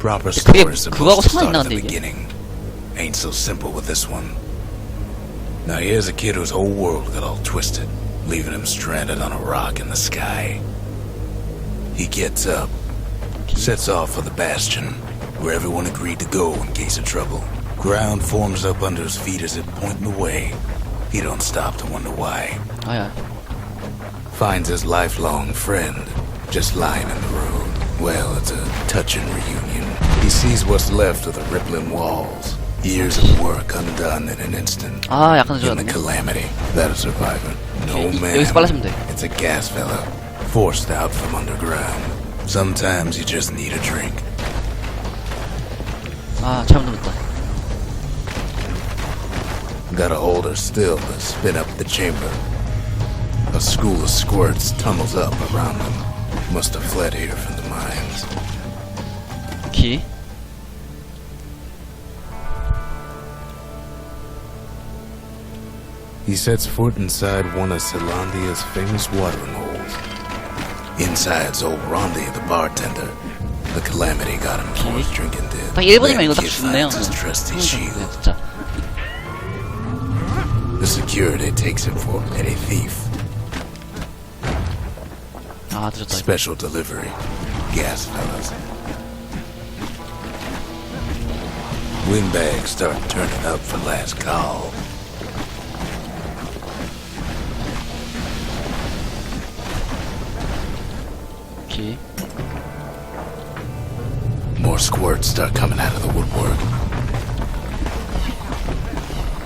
Proper story is supposed to start at the 이게? beginning. Ain't so simple with this one. Now here's a kid whose whole world got all twisted, leaving him stranded on a rock in the sky. He gets up, sets off for the Bastion, where everyone agreed to go in case of trouble. Ground forms up under his feet as it pointing the way. He don't stop to wonder why. 아야. Finds his lifelong friend just lying in the road. Well, it's a touching reunion. He sees what's left of the rippling walls. Years of work undone in an instant. 아, 약간 In the 늦었네. calamity, that'll survive it. No man. 여기서 빨라지면 돼. It's a gas fella, forced out from underground. Sometimes you just need a drink. 아, 잘못 눌렀다. Gotta hold her still to spin up the chamber. A school of squirts tunnels up around them. Must have fled here from the mines. 키. He sets foot inside one of Zealandia's famous watering holes. Inside's old Rondi, the bartender. The calamity got him before his drinking did. 딱 1분이면 이거 딱 Kid 죽네요. finds his trusty shield. 진짜. The security takes him for a petty thief. 아, 늦었다. Special delivery. Gas fellas. Windbags start turning up for last call. 키. More squirts start coming out of the woodwork.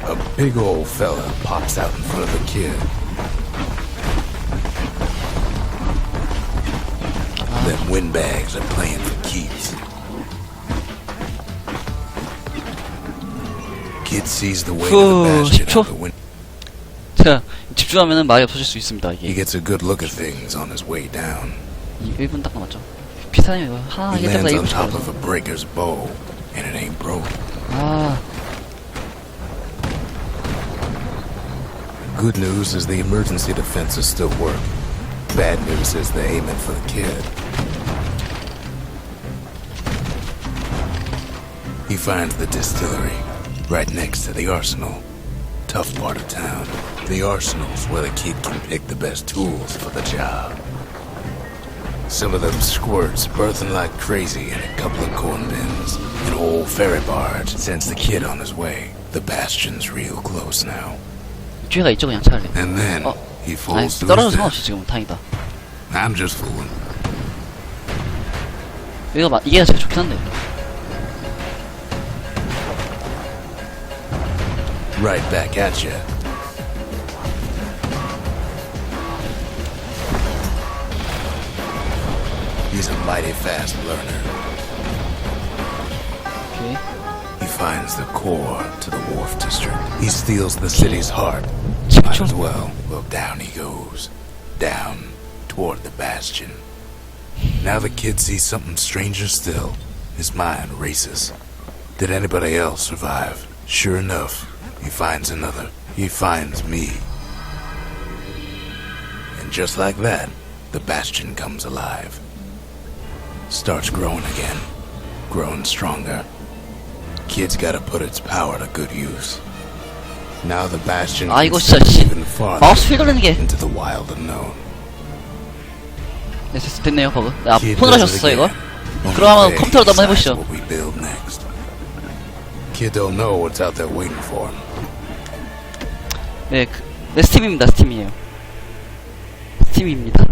A big old fella pops out in front of the kid. Them windbags are playing for keeps. Kid sees the way to the bastion out the window. 자, 집중하면은 말이 없어질 수 있습니다, He 이게. gets a good look at things on his way down. 1분 딱 남았죠. 비슷하네요, 이거. 하나, He 이게 때보다 lands 1분 on top 차이죠. of a breaker's bow, and it ain't broke. 아, Good news is the emergency defenses still work. Bad news is they're aiming for the kid. He finds the distillery, right next to the arsenal. Tough part of town. The arsenal's where the kid can pick the best tools for the job. Some of them squirts birthing like crazy in a couple of corn bins. An old ferry barge sends the kid on his way. The Bastion's real close now. 기회가 있죠, 그냥 차라리. And then he 아니, falls to 떨어져 his 상관없어, death. 지금. 다행이다. I'm just fooling. 이게 제일 좋긴 한데. Right back at you. He's a mighty fast learner. 오케이. He finds the core to the wharf district. He steals the city's heart. Might as well. Well, down he goes. Down toward the Bastion. Now the kid sees something stranger still. His mind races. Did anybody else survive? Sure enough, he finds another. He finds me. And just like that, the Bastion comes alive. Starts growing again. Growing stronger. Kid's gotta put its power to good use. Now the Bastion 아, can 이거 진짜, step 씨. even farther 마우스 휠 돌리는 게. into the wild unknown. 네, 됐네요, 버그. 아, Kid 폰으로 does it 하셨어, 이거? again. Only 그러면 they 컴퓨터로도 한번 decides 해보시죠. what we build next. Kid don't know what's out there waiting for him. 네, 네, 스팀입니다, 스팀이에요. 스팀입니다.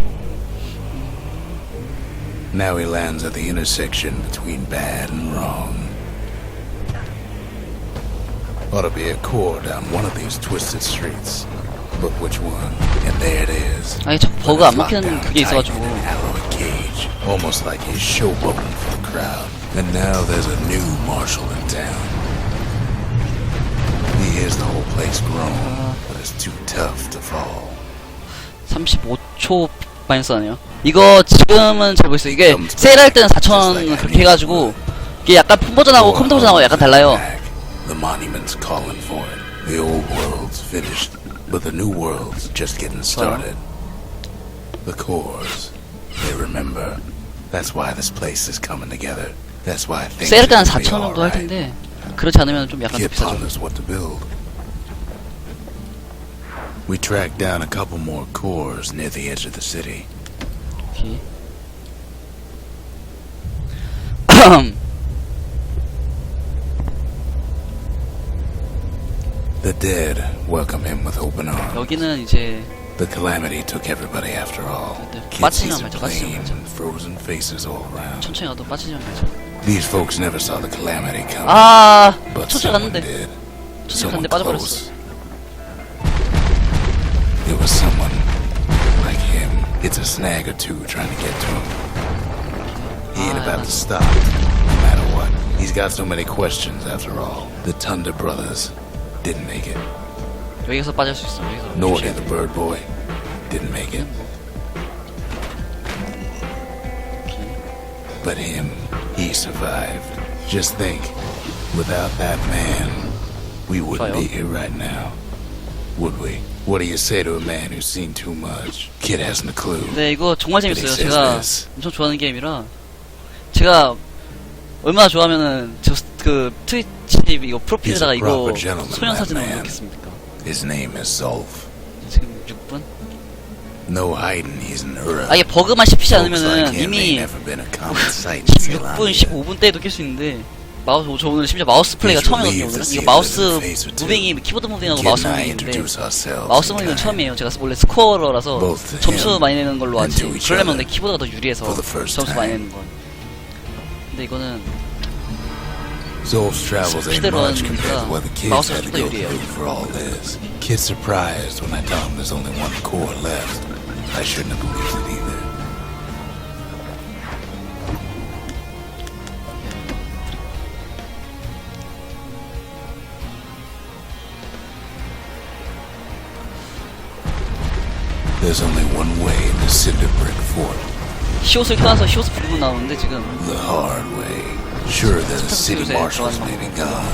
Now he lands at the intersection between bad and wrong. Ought to be a core down one of these twisted streets. But which one? And there it is. 아니, 저 버그 But 안 it's locked 먹히는 down 그게 tight 있어가지고. in an alloy cage. Almost like he's showboating for the crowd. And now there's a new marshal in town. He hears the whole place groan, but it's too tough to fall. 35초 마이너스 하네요. 이거 지금은 잘 모르겠어요. 이게 세일할 때는 4,000 그렇게 해가지고 이게 약간 폰 버전하고 컴퓨터 버전하고 약간 달라요. The monument's calling for it. The old world's finished, but the new world's just getting started. The cores, they remember. That's why this place is coming together. That's why I think 세일 때는 it'll be 4,000 정도 할 alright. 텐데 그렇지 않으면 좀 약간 더 Kid 비싸죠. taught us what to build. We tracked down a couple more cores near the edge of the city. 오케이. The dead welcome him with open arms. 여기는 이제 The calamity took everybody after all. 네, Kids see 빠지면 some 말자, 빠지면 plain, 말자. frozen faces all around. 천천히 가도 빠지지 않겠죠. These folks never saw the calamity coming. 아, But 천천히 someone 갔는데. did. 천천히 Someone 갔는데 빠져버렸어. close. It was someone like him. It's a snag or two trying to get to him. He ain't about to stop, no matter what. He's got so many questions after all. The Thunder brothers didn't make it. 여기서 빠질 수 있어. 여기서. Nor did the Bird Boy didn't make it. But him, he survived. Just think, without that man, we wouldn't be here right now. Would we? What do you say to a man who's seen too much? Kid hasn't a clue. 네, 이거 정말 재밌어요. But he 제가 says this. 엄청 좋아하는 게임이라 제가 얼마나 좋아하면은 그 트위치 이거 프로필에다가 He's a 이거 proper gentleman, 소년 사진을 that man. 넣겠습니까? His name is Zolf. 지금 6분? No hiding, he's an Ura. 아 이게 버그만 씹히지 Folks like 않으면은 him ain't 이미 never been a common sight in 16분, Ceylon. 15분 때에도 낄 수 있는데 마우스 저 오늘 심지어 마우스 플레이가 He's 처음이거든요. relieved 오늘은 to 이거 see 마우스 us in the face or two. 무빙이 키보드 무빙하고 Kid 마우스 and I 무빙인데 introduce ourselves. 마우스 in 무빙은 kind. 처음이에요. 제가 원래 스코어러라서 Both to 점수 him 많이 내는 걸로 and 하지. to each 그러려면 other 내 키보드가 더 유리해서 for the first 점수 많이 time. 내는 건. 근데 이거는 Zolf's travels ain't 스피드런 much compared to what the kids 마우스가 had to 좀더 go 유리해요. through for all this. Kid's surprised when I tell him there's only one core left. I shouldn't have believed it either. There's only one way in the cinder brick fort. 히옷을 켜놔서 히옷 부르고 나오는데 지금 The hard way. Sure, the city marshals may be gone.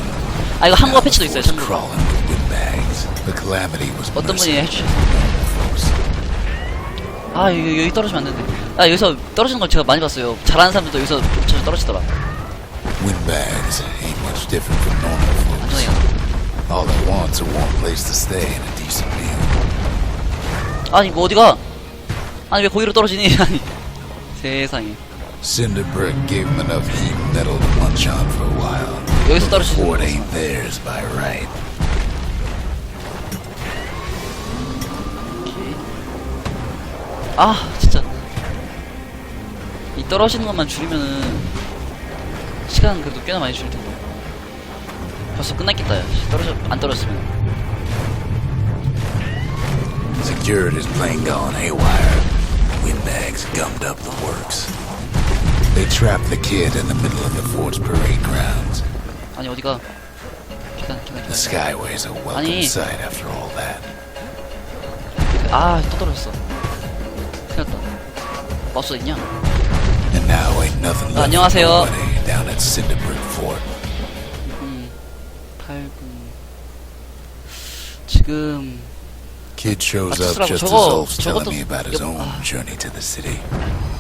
아 이거 한국어 Now the 패치도 있어요. fort's 참고로. crawling with windbags. The calamity was 어떤 분이 merciful 해주셨. to normal folks. 아 여기 떨어지면 안 되는데. 아 여기서 떨어지는 걸 제가 많이 봤어요. 잘하는 사람들도 여기서 좀 떨어지더라. Windbags ain't much different from normal folks. 안전해요. All they want's a warm place to stay and a decent meal. 아니 이거 어디가? 아니 왜 거기로 떨어지니? 아니 세상에. Cinder brick gave them enough heat and metal to munch on for a while. 여기서 But the 떨어지는 fort 거구나. ain't theirs by right. 아 진짜 이 떨어지는 것만 줄이면은 시간 그래도 꽤나 많이 줄일 텐데. 벌써 끝났겠다. 야. 안 떨어졌으면. Security's plane gone haywire. Windbags gummed up the works. They trapped the kid in the middle of the fort's parade grounds. 아니 어디가? 기다려. The Skyway's a welcome 아니. sight after all that. 아 또 떨어졌어. 큰일 났다. 마우스가 있냐? And now ain't nothing left for 안녕하세요. nobody down at Cinder Brick Fort. 8분. 지금 Kid shows 아, up just as 저거, Zolf's telling 저것도- me about his own 아. journey to the city.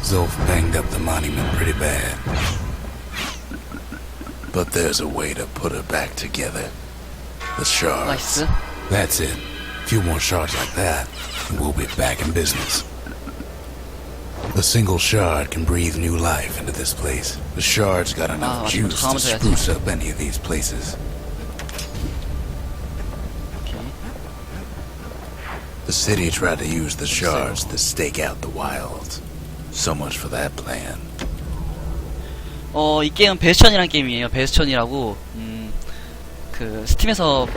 Zolf banged up the monument pretty bad. But there's a way to put it back together. The shards. 나이스. That's it. A few more shards like that, and we'll be back in business. A single shard can breathe new life into this place. The shard's got enough 맞아, juice to 다음은 줘야지. spruce up any of these places. 오케이. The city tried to use the shards to stake out the wilds. So much for that plan. 이 게임은 베스천이라는 게임이에요. 베스천이라고 그 스팀에서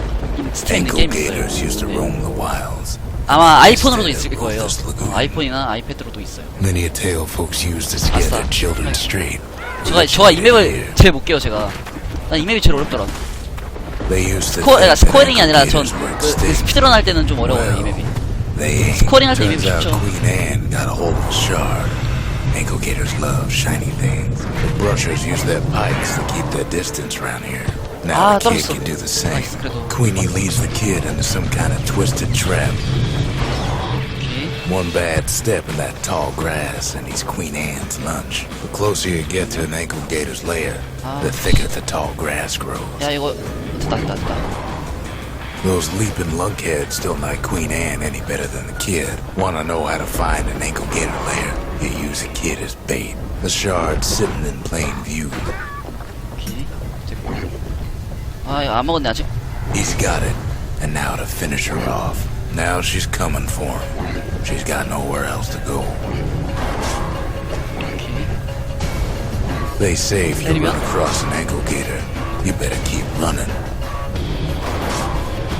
스팀에 있는 Ankle 게임이 gators used to 있어요. roam the wilds. 아마 아이폰으로도 있을 거예요. 아이폰이나 아이패드로도 있어요. Many a tale folks used to get their children straight. 저가 이 맵을 제일 못 깨요. 제가 난 이 맵이 제일 어렵더라. They used to 스코어링이 think 아니라 that 전 ankle gators 그 worked stick. 스피드런 할 때는 좀 어려워요. 이 맵이. They ain't. 스코어링 할 때 이 맵이 Turns out 쉽죠. Queen Anne got a hold of a shard. Ankle gators love shiny things. The brushers use their pikes to keep their distance around here. Now the kid 떨어졌어. can do the same. 나이스, 그래도. Queenie leads the kid into some kind of twisted trap. 오케이. One bad step in that tall grass and he's Queen Anne's lunch. The closer you get to an ankle gator's lair, the thicker the tall grass grows. 야 이거 됐다. Those leaping lunkheads don't like Queen Anne any better than the kid. Wanna know how to find an ankle gator lair? You use a kid as bait. The shard's sitting in plain view. 오케이. 됐고. 아 이거 안 먹었네 아직. He's got it. And now to finish her off. Now she's coming for him. She's got nowhere else to go. 오케이. They say if you run across an ankle gator, you better keep running.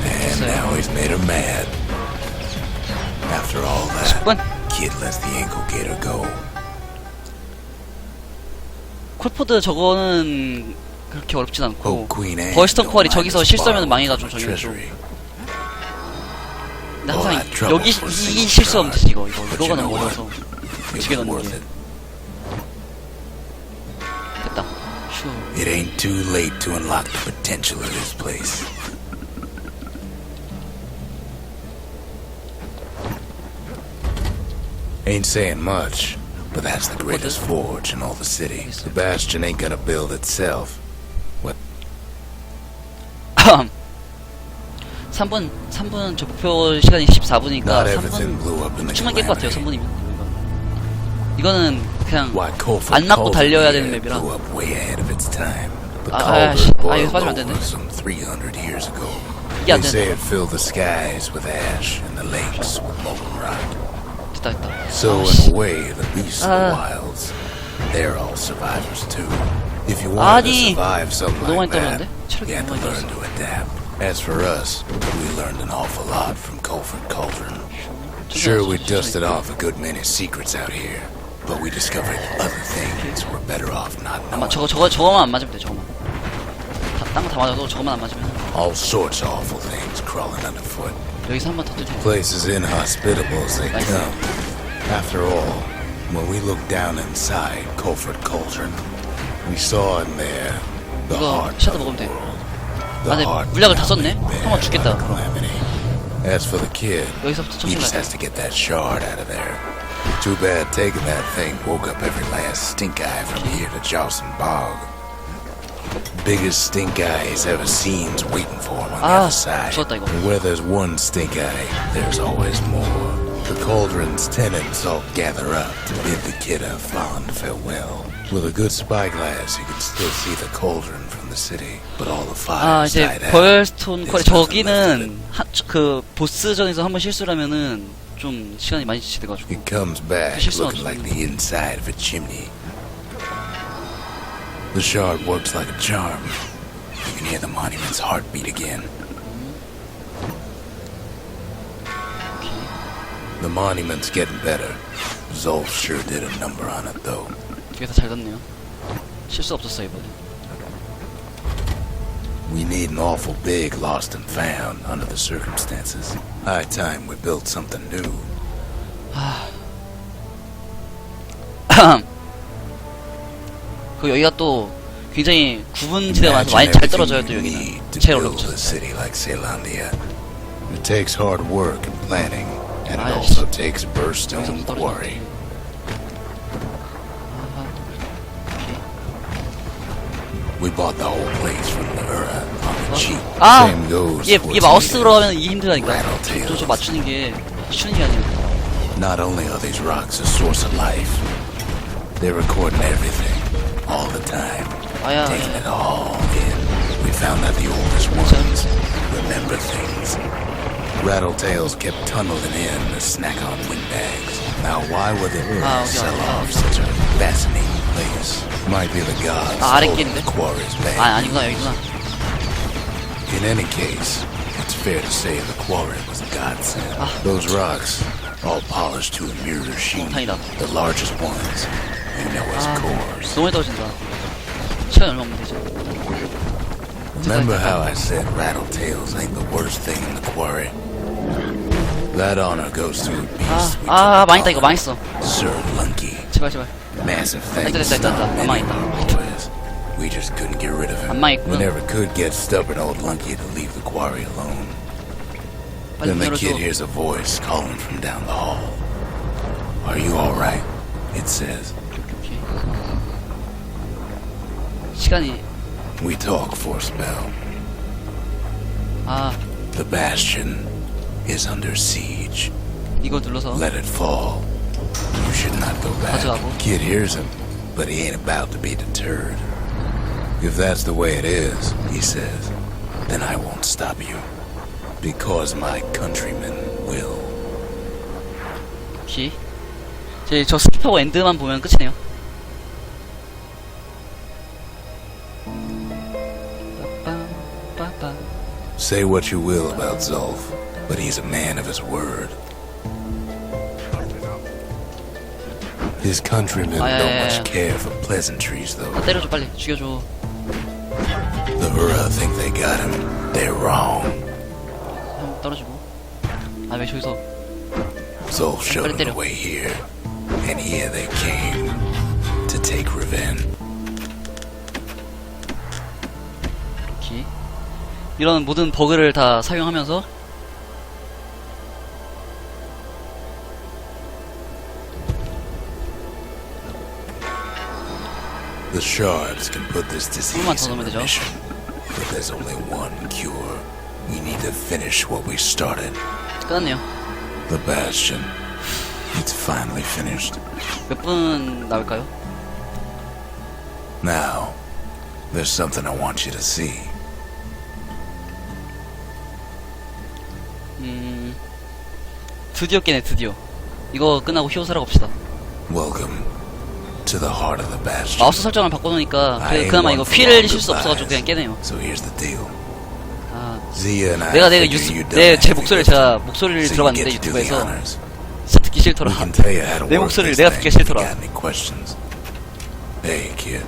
And now he's made her mad. After all that, kid lets the ankle gator go. 콜포드 저거는 그렇게 어렵진 않고 Oh, Queen Anne, 버스턴 don't 콜이 mind 저기서 us 실수하면 borrowing 망해가지고 from the 저기는 좀 treasury. 근데 항상 that trouble 여기 for a 이 single 실수하면 shard. 되지 이거 But you 이거는 know what? 어려서 It 지게 was 넣는 worth 게 it. 됐다 슈 It ain't too late to unlock the potential of this place. Ain't saying much, but that's the greatest forge in all the city. The Bastion ain't gonna build itself. 3분 저 목표 시간이 14분이니까 Not everything 3분 blew up in the 충분히 깰 것 같아요 calamity. 3분이면 이거는 그냥 Why Colford 안 맞고 달려야 되는 Cauldron 맵이라 blew up way ahead of its time. The 아, cauldron 여기서 boiled 빠지면 안 over 되는데? some 300 years ago. 이게 안 They say 되는데 it filled the skies with ash and the lakes with molten rock. 됐다 So 아, 씨. in a way, the beasts of the wilds, they're all survivors too. If you wanted to 아니, survive something 너무 많이 like that, 떨어졌는데? 체력이 you had to 너무 많이 learn to adapt. As for us, we learned an awful lot from Colford Cauldron. Sure, we dusted off a good many secrets out here, but we discovered other things we're better off not 아마 knowing. 저거만 안 맞으면 돼 저거만 딴 거 다 맞아도 저거만 안 맞으면 All sorts of awful things crawling underfoot. 여기서 한 번 더 뚫자 Place as inhospitable as they Nice. come. After all, when we looked down inside Colford Cauldron, we saw in there the 이거 heart 샤드 of the 먹으면 돼 world. 아, 근데 물약을 다 썼네? 한번 죽겠다. Calamity. As for the kid, 여기서부터 he 천천히 just 가야 has to get that shard out of there. Too bad taking that thing woke up every last stink eye from here to Jawson Bog. Biggest stink eye he's ever seen's waiting for him on the 아, other side. 무섭다, 이거. And where there's one stink eye, there's always more. The cauldron's tenants all gather up to bid the kid a fond farewell. With a good spyglass, you can still see the cauldron from the city, but all the 아 fires 이제 died out. 벌스톤 콜 There's nothing left of 저기는 그 보스전에서 한번 실수하면은 좀 시간이 많이 지체돼가지고 It comes back 실수 looking like the inside of a chimney. The shard works like a charm. You can hear the monument's heartbeat again. The monument's getting better. Zolf sure did a number on it, though. 되게 다 잘 갔네요. 실수 없었어 이번에. We need an awful big lost and found under the circumstances. High time we built something new. 그 여기가 또 굉장히 구분지대가 많아서 Imagine 많이 잘 everything 떨어져요 you 또 여기는. need to 제일 build 어렵죠. a city like Zealandia. It takes hard work and planning, and it Ah, also takes Burstone 여기서 떨어져. quarry. We bought the whole place from the Ura on the cheap. 아! Same goes 얘 for 마우스로 하면 이게 힘들다니까. Rattletails. 저 맞추는 게 쉬운 게 아니에요. Not only are these rocks a source of life, they're recording everything, all the time, 아야. taking it all in. We found that the oldest ones remember things. Rattletails kept tunneling in to snack on windbags. Now, why would the Ura okay, sell okay. off such a fascinating place? Might be the gods 아, 아래 holding 길인데? the quarries back. 아 아니구나 여기구나. In any case, it's fair to say the quarry was a godsend. Those rocks, all polished to a mirror sheen, 다행이다. the largest ones, you know as cores. 너무 떨어진다. 시간이 얼마 없는데 이제. Remember how I said Rattletails ain't the worst thing in the quarry? That honor goes to a beast we took 망했다 이거 upon, 망했어. Sir Lunky. 제발 제발. Massive 됐다, things 됐다, stopped 됐다. many 망했다. boys. We just couldn't get rid of him. 안 망했구나. We never could get stubborn old Lunky to leave the quarry alone. 빨리 Then 문 the kid 열어줘. hears a voice calling from down the hall. Are you alright? It says. 오케이. 시간이 We talk for a spell. 아 The Bastion is under siege. 이거 눌러서 Let it fall. You should not go back. 가져가고. Kid hears him, but he ain't about to be deterred. If that's the way it is, he says, then I won't stop you. Because my countrymen will. 오케이. 이제 저 스킵하고 엔드만 보면 끝이네요. 빠빰. Say what you will about Zulf, but he's a man of his word. His countrymen don't much care for pleasantries, though. 나 때려줘 빨리 죽여줘. The Hura think they got him. They're wrong. 형 떨어지고. 아 왜 저기서? Zulf showed him the way here, and here they came to take revenge. 오케이. 이런 모든 버그를 다 사용하면서 The shards can put this 조금만 disease 더 in 넣으면 되죠. remission, but there's only one cure. We need to finish what we started. 끝났네요. The Bastion. It's finally finished. 몇 분 나올까요? Now, there's something I want you to see. 드디어 깨네 드디어. 이거 끝나고 히오사라 갑시다. Welcome to the heart of the Bastion. 마우스 설정을 바꿔놓으니까 I ain't 그나마 one 이거 for 피를 long 실수 없어가지고 그냥 goodbyes. 깨네요. So here's the deal. 아, Zia and I 내가 figure you done 제 everything 목소리를 lifted, 제가 목소리를 so you 들어봤는데 get to do the 유튜브에서 honors. 진짜 듣기 싫더라. We can tell you how to 내 work 목소리를 this 내가 thing 듣기 if you 싫더라. got any questions. Hey, kid.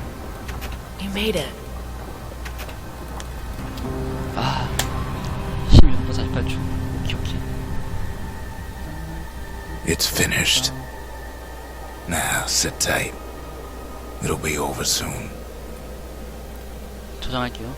You made it. 아 16분 48초. 오케이 오케이. It's finished. Now, sit tight. It'll be over soon. 저장할게요.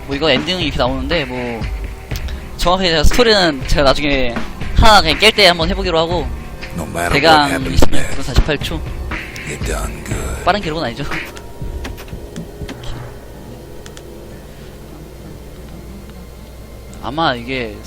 뭐 이거 엔딩이 이렇게 나오는데 뭐 정확하게 제가 스토리는 제가 나중에 하나 그냥 깰 때 한번 해보기로 하고 No matter what 대강 happens 26분 next, 48초 you done good. 빠른 기록은 아니죠. 아마 이게